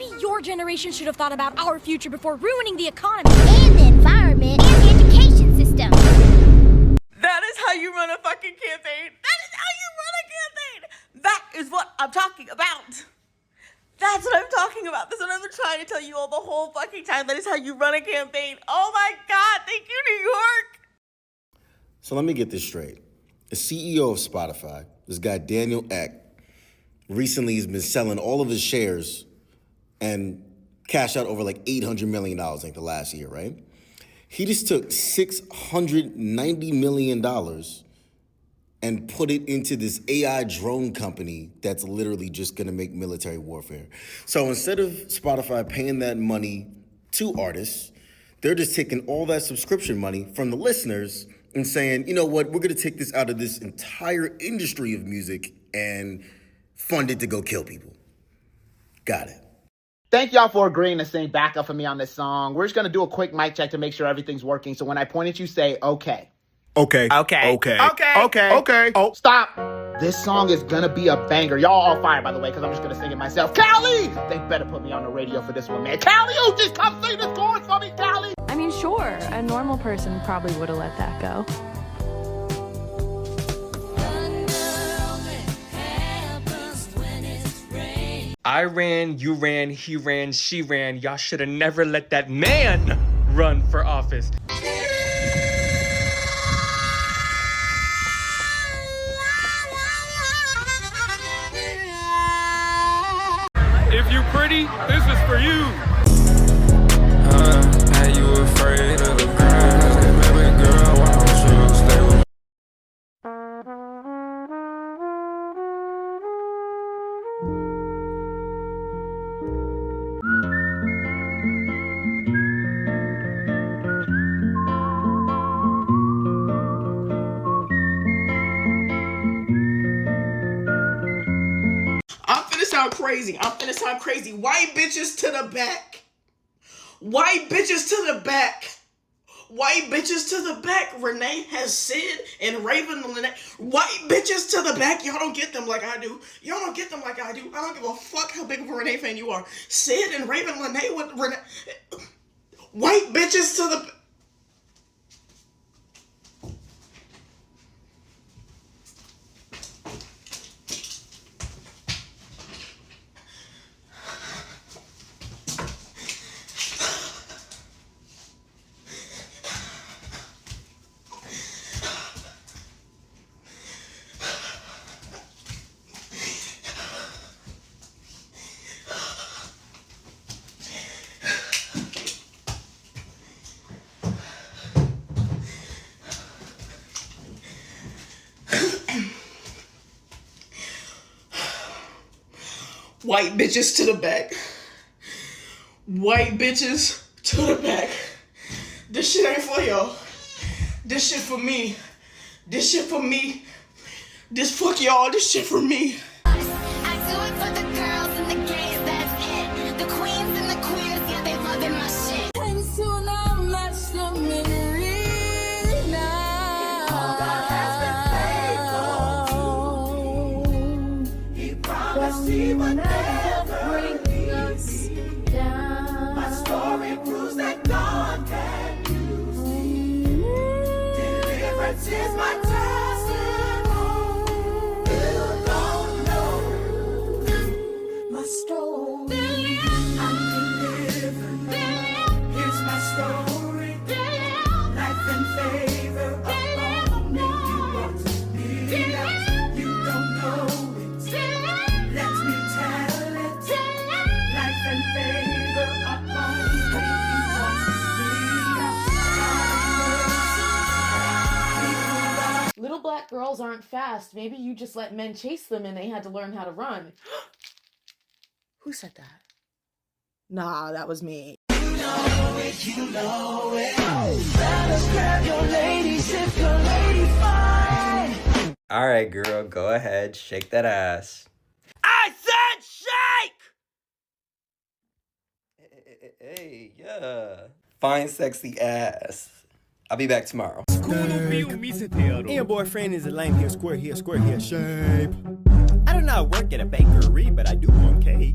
Maybe your generation should have thought about our future before ruining the economy. And the environment and the education system. That is how you run a fucking campaign. That is how you run a campaign. That is what I'm talking about. That's what I'm talking about. That's what I've been trying to tell you all the whole fucking time. That is how you run a campaign. Oh my God, thank you, New York. So let me get this straight. The CEO of Spotify, this guy Daniel Ek, recently has been selling all of his shares and cashed out over like $800 million, I think, the last year, right? He just took $690 million and put it into this AI drone company that's literally just gonna make military warfare. So instead of Spotify paying that money to artists, they're just taking all that subscription money from the listeners and saying, you know what, we're gonna take this out of this entire industry of music and fund it to go kill people. Got it. Thank y'all for agreeing to sing backup for me on this song. We're just gonna do a quick mic check to make sure everything's working. So when I point at you, say okay. Okay. Okay. Okay. Okay. Okay. Okay. Oh, stop. This song is gonna be a banger. Y'all all fired, by the way, because I'm just gonna sing it myself. Callie! They better put me on the radio for this one, man. Callie, you just come sing this chorus for me, Callie! I mean, sure, a normal person probably would have let that go. I ran, you ran, he ran, she ran. Y'all should have never let that man run for office. If you pretty, this is for you. Are you afraid of the ground? Baby girl, why don't you stay with me? I'm finna sound crazy. White bitches to the back. White bitches to the back. White bitches to the back. Renee has Sid and Raven. White bitches to the back. Y'all don't get them like I do. Y'all don't get them like I do. I don't give a fuck how big of a Renee fan you are. Sid and Raven Renee with Renee. White bitches to the... White bitches to the back. White bitches to the back. This shit ain't for y'all. This shit for me. This shit for me. This fuck y'all. This shit for me. I do it for the girls and the gays, that's it. The queens and the queers, yeah, they loving my shit. And soon I'll match the memory now. God has been faithful. He promised he would never bring us down. My story proves that God can use me. Deliverance is my Black girls aren't fast. Maybe you just let men chase them and they had to learn how to run. Who said that? Nah, that was me. You know it, you know it. Fellas, grab your ladies if your lady fine. All right, girl, go ahead, shake that ass. I said shake! Hey, yeah. Fine, sexy ass. I'll be back tomorrow. And your boyfriend is a lame here, square here, shape. I do not work at a bakery, but I do want cake.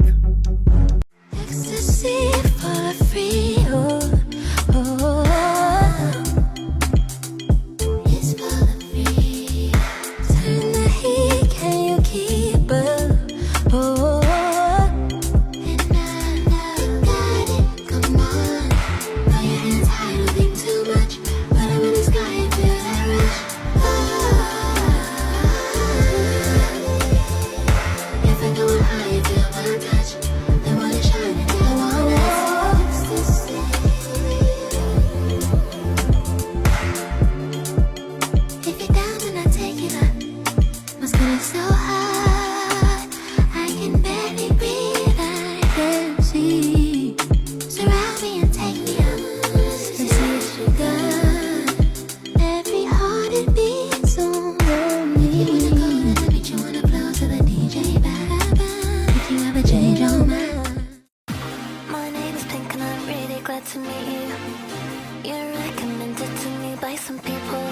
glad to meet you. You're recommended to me by some people.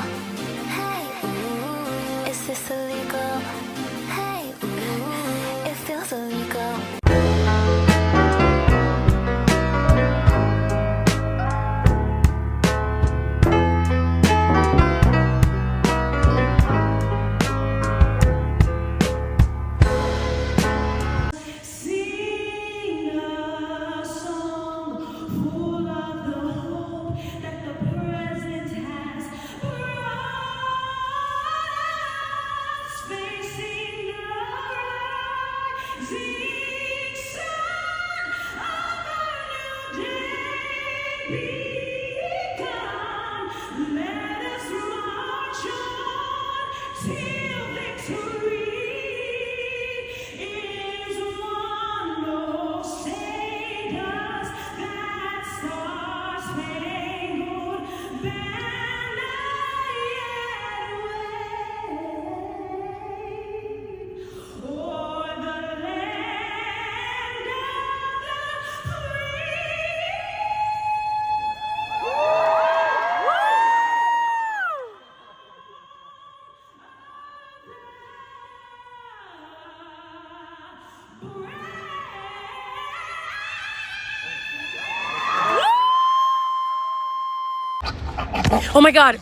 Hey, ooh, is this illegal? Hey, ooh, it feels illegal.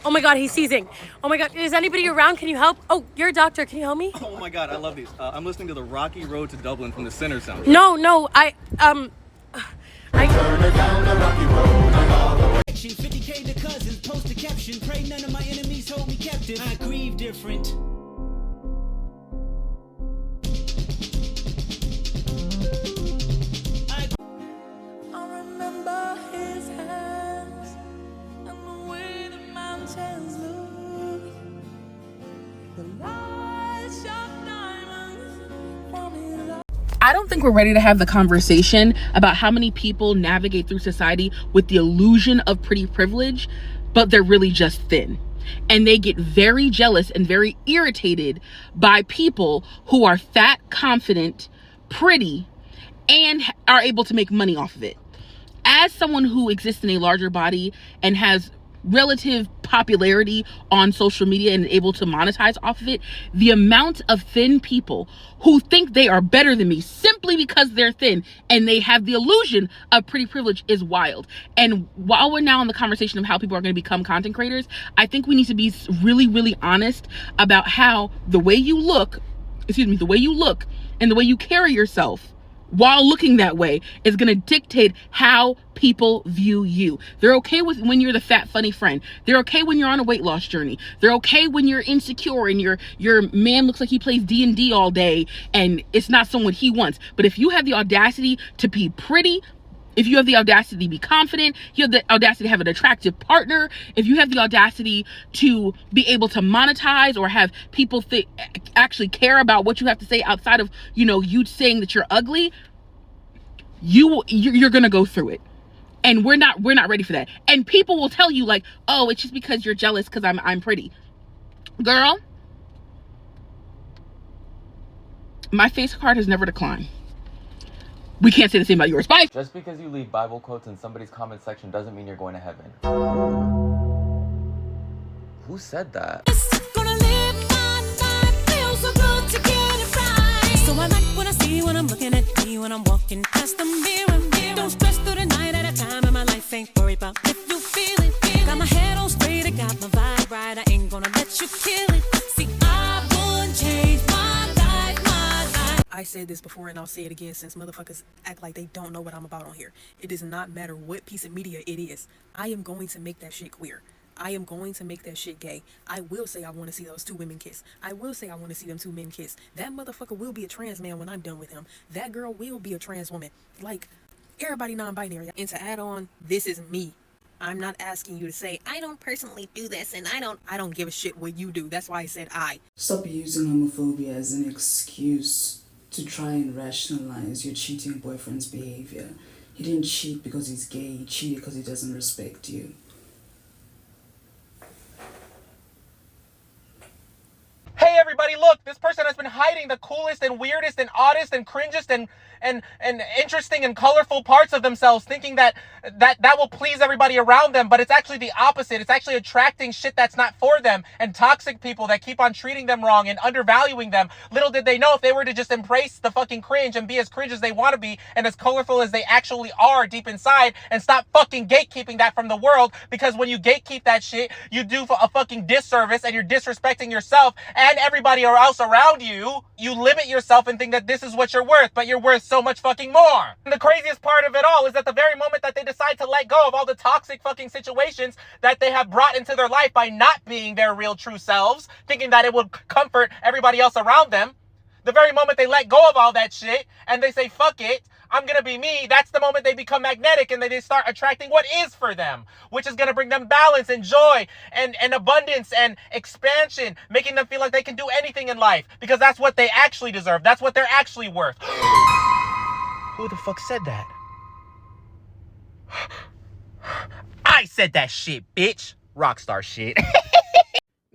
Oh my god, he's seizing. Oh my god, is anybody around? Can you help? Oh, you're a doctor, can you help me? Oh my god, I love these. I'm listening to the Rocky Road to Dublin from the Sinner soundtrack. No, I turn it down the rocky road and all the way. 50K to cousins, post a caption, pray none of my enemies hold me captive. I grieve different. I remember his hands and the way the mountains look. The lights shot diamonds from his eyes. I don't think we're ready to have the conversation about how many people navigate through society with the illusion of pretty privilege, but they're really just thin. And they get very jealous and very irritated by people who are fat, confident, pretty, and are able to make money off of it. As someone who exists in a larger body and has relative popularity on social media and able to monetize off of it, the amount of thin people who think they are better than me simply because they're thin and they have the illusion of pretty privilege is wild. And while we're now in the conversation of how people are going to become content creators, I think we need to be really, really honest about how the way you look and the way you carry yourself while looking that way is going to dictate how people view you. They're okay with when you're the fat, funny friend. They're okay when you're on a weight loss journey. They're okay when you're insecure and your man looks like he plays D&D all day and it's not someone he wants. But if you have the audacity to be pretty, if you have the audacity to be confident, you have the audacity to have an attractive partner, if you have the audacity to be able to monetize or have people actually care about what you have to say outside of, you saying that you're ugly, you're gonna go through it. And we're not ready for that. And people will tell you like, oh, it's just because you're jealous because I'm pretty. Girl, my face card has never declined. We can't say the same about yours. Bye. Just because you leave Bible quotes in somebody's comment section doesn't mean you're going to heaven. Who said that? Gonna live my life, feels so good to get it right. So I like what I see when I'm looking at me when I'm walking past the mirror. Don't stress through the night at a time and my life ain't worried about if you feel it. Got my head on straight, I got my vibe right. I ain't gonna let you kill it. See, I wouldn't change my life. I said this before and I'll say it again since motherfuckers act like they don't know what I'm about on here. It does not matter what piece of media it is. I am going to make that shit queer. I am going to make that shit gay. I will say I want to see those two women kiss. I will say I want to see them two men kiss. That motherfucker will be a trans man when I'm done with him. That girl will be a trans woman. Like, everybody non-binary. And to add on, this is me. I'm not asking you to say, I don't personally do this and I don't give a shit what you do. That's why I said I. Stop using homophobia as an excuse to try and rationalize your cheating boyfriend's behavior. He didn't cheat because he's gay, he cheated because he doesn't respect you. Hey everybody, look, this person has been hiding celebrating the coolest and weirdest and oddest and cringest and interesting and colorful parts of themselves, thinking that will please everybody around them, but it's actually the opposite. It's actually attracting shit that's not for them, and toxic people that keep on treating them wrong and undervaluing them. Little did they know, if they were to just embrace the fucking cringe and be as cringe as they want to be and as colorful as they actually are deep inside, and stop fucking gatekeeping that from the world, because when you gatekeep that shit, you do a fucking disservice and you're disrespecting yourself and everybody else around you. You limit yourself and think that this is what you're worth, but you're worth so much fucking more. And the craziest part of it all is that the very moment that they decide to let go of all the toxic fucking situations that they have brought into their life by not being their real true selves, thinking that it would comfort everybody else around them, the very moment they let go of all that shit and they say, fuck it, I'm gonna be me, that's the moment they become magnetic and they start attracting what is for them, which is gonna bring them balance and joy and abundance and expansion, making them feel like they can do anything in life because that's what they actually deserve. That's what they're actually worth. Who the fuck said that? I said that shit, bitch. Rockstar shit.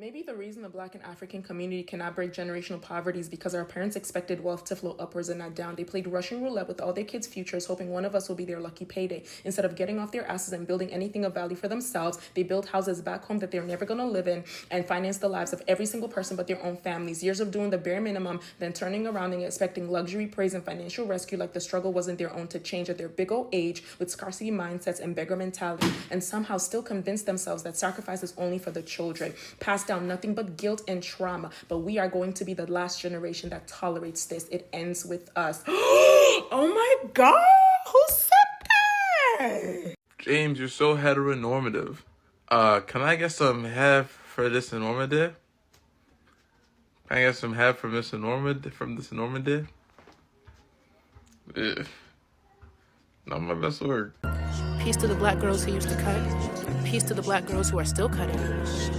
Maybe the reason the Black and African community cannot break generational poverty is because our parents expected wealth to flow upwards and not down. They played Russian roulette with all their kids' futures, hoping one of us will be their lucky payday. Instead of getting off their asses and building anything of value for themselves, they built houses back home that they're never going to live in and finance the lives of every single person but their own families. Years of doing the bare minimum, then turning around and expecting luxury, praise, and financial rescue like the struggle wasn't their own to change at their big old age with scarcity mindsets and beggar mentality, and somehow still convince themselves that sacrifice is only for the children. Passed down nothing but guilt and trauma, but we are going to be the last generation that tolerates this. It ends with us. Oh my God, who said that? James, you're so heteronormative. Can I get some head for this normative? Can I get some head from this normative? Ugh. Not my best work. Peace to the black girls who used to cut. Peace to the black girls who are still cutting.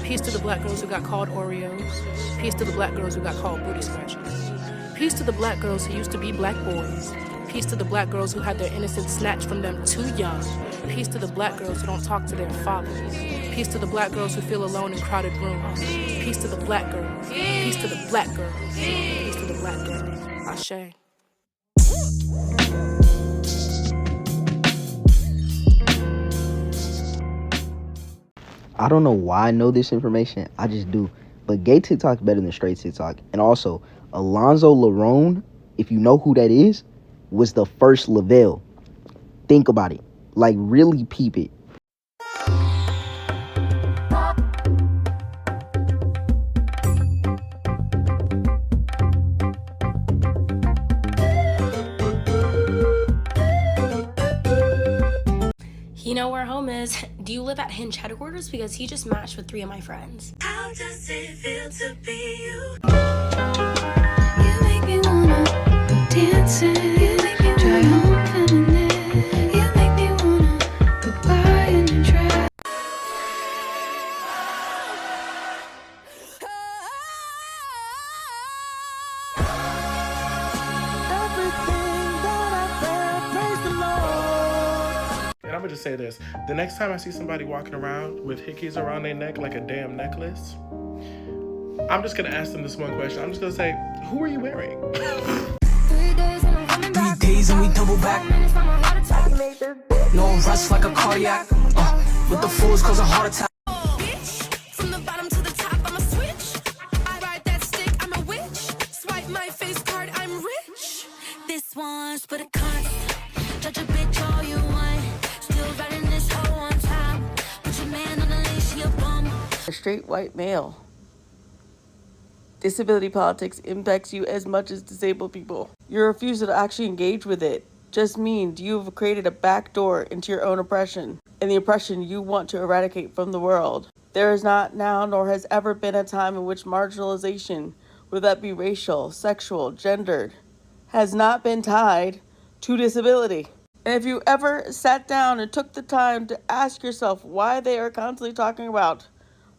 Peace to the black girls who got called Oreos. Peace to the black girls who got called booty scratchers. Peace to the black girls who used to be black boys. Peace to the black girls who had their innocence snatched from them too young. Peace to the black girls who don't talk to their fathers. Peace to the black girls who feel alone in crowded rooms. Peace to the black girls. Peace to the black girls. Peace to the black girls. Ashe. I don't know why I know this information. I just do. But gay TikTok is better than straight TikTok. And also, Alonzo Larone, if you know who that is, was the first Lavelle. Think about it. Like, really peep it. You know where home is. Do you live at Hinge headquarters? Because he just matched with 3 of my friends. How does it feel to be you? You make me wanna dance and try on feminine. You make me wanna go by in the trap. And I'm gonna just say this. The next time I see somebody walking around with hickeys around their neck like a damn necklace, I'm just gonna ask them this one question. I'm just gonna say, who are you wearing? 3 days and we double back. No rush like a cardiac. With the fools cause a heart attack. From the bottom to the top, I'm a switch. I ride that stick, I'm a witch. Swipe my face card, I'm rich. This one's for the card. Judge a bitch all you want. Still riding this hoe on top. Put your man on the leash, you bum. A straight white male. Disability politics impacts you as much as disabled people. Your refusal to actually engage with it just means you have created a backdoor into your own oppression and the oppression you want to eradicate from the world. There is not now nor has ever been a time in which marginalization, whether that be racial, sexual, gendered, has not been tied to disability. And if you ever sat down and took the time to ask yourself why they are constantly talking about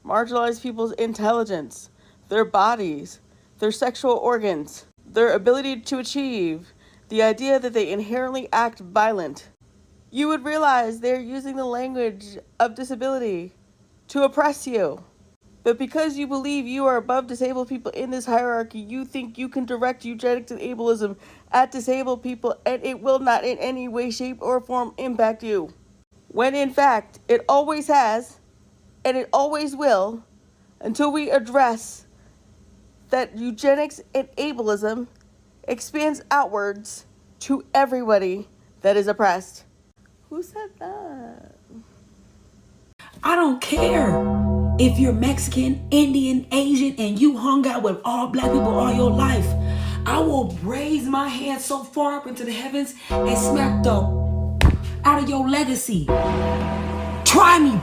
marginalized people's intelligence, their bodies, their sexual organs, their ability to achieve, the idea that they inherently act violent, you would realize they're using the language of disability to oppress you. But because you believe you are above disabled people in this hierarchy, you think you can direct eugenics and ableism at disabled people, and it will not in any way, shape, or form impact you. When in fact, it always has, and it always will, until we address that eugenics and ableism expands outwards to everybody that is oppressed. Who said that? I don't care if you're Mexican, Indian, Asian, and you hung out with all black people all your life. I will raise my hand so far up into the heavens and smack the out of your legacy. Try me.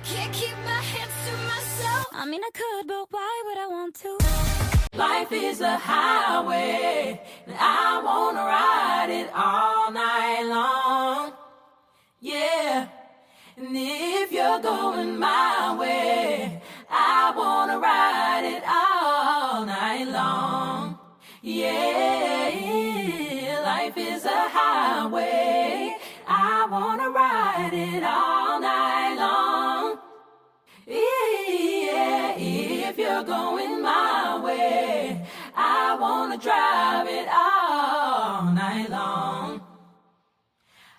Can't keep my hands to myself. I mean, I could, but why would I want to? Life is a highway, and I wanna ride it all night long. Yeah, and if you're going my way, I wanna ride it all night long. Yeah, life is a highway, I wanna ride it all night long. Yeah, if you're going my way, I wanna drive it all night long.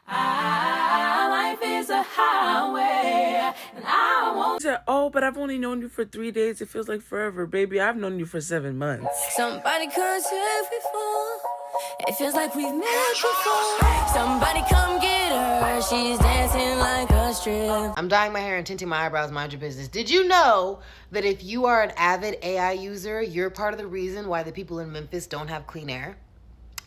Life is a highway, and I want. Oh, but I've only known you for 3 days. It feels like forever, baby. I've known you for 7 months. Somebody come save me for. It feels like we've met before. Somebody come get her. She's dancing like a strip. I'm dyeing my hair and tinting my eyebrows, mind your business. Did you know that if you are an avid AI user, you're part of the reason why the people in Memphis don't have clean air?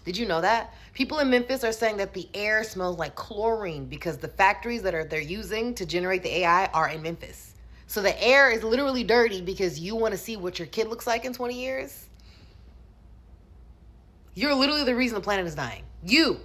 Did you know that? People in Memphis are saying that the air smells like chlorine because the factories that they're using to generate the AI are in Memphis. So the air is literally dirty because you want to see what your kid looks like in 20 years? You're literally the reason the planet is dying. You.